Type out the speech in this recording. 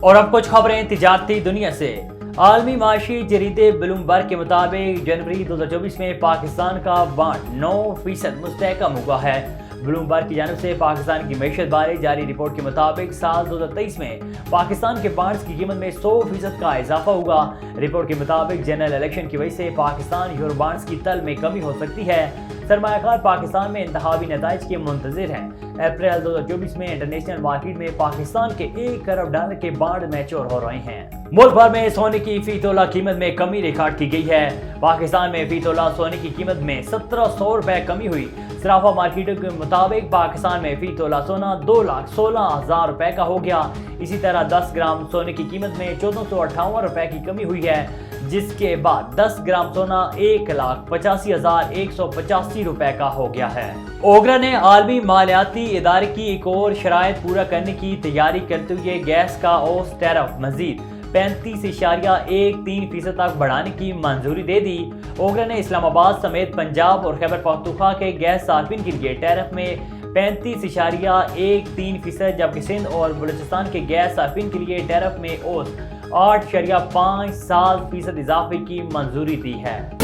اور اب کچھ خبریں تجارتی دنیا سے۔ عالمی معاشی جریدے بلومبرگ کے مطابق جنوری 2024 میں پاکستان کا بانڈ 9% مستحکم ہوا ہے۔ بلومبرگ کی جانب سے پاکستان کی معیشت بارے جاری رپورٹ کے مطابق سال 2023 میں پاکستان کے بانڈز کی قیمت میں 100% کا اضافہ ہوگا۔ رپورٹ کے مطابق جنرل الیکشن کی وجہ سے پاکستان یورو بانڈز کی طلب میں کمی ہو سکتی ہے۔ سرمایہ کار پاکستان میں انتخابی نتائج کے منتظر ہیں۔ اپریل 2024 میں انٹرنیشنل مارکیٹ میں پاکستان کے $1 کروڑ کے بانڈ میچور ہو رہے ہیں۔ ملک بھر میں سونے کی فی تولہ قیمت میں کمی ریکارڈ کی گئی ہے۔ پاکستان میں فی تولہ سونے کی قیمت میں $1700 کمی ہوئی۔ صرافہ مارکیٹوں کے مطابق پاکستان میں فی تولہ سونا $2,16,000 کا ہو گیا۔ اسی طرح 10 گرام سونے کی قیمت میں $1458 کی کمی ہوئی ہے، جس کے بعد 10 گرام سونا $1,85,185 کا ہو گیا ہے۔ اوگرا نے عالمی مالیاتی ادارے کی ایک اور شرائط پورا کرنے کی تیاری کرتے ہوئے گیس کا اوس ٹیرف مزید 35.13% تک بڑھانے کی منظوری دے دی۔ اوگرا نے اسلام آباد سمیت پنجاب اور خیبر پختونخوا کے گیس صارفین کے لیے ٹیرف میں 35.13%، جبکہ سندھ اور بلوچستان کے گیس صارفین کے لیے ٹیرف میں اوس 8.57% اضافے کی منظوری دی ہے۔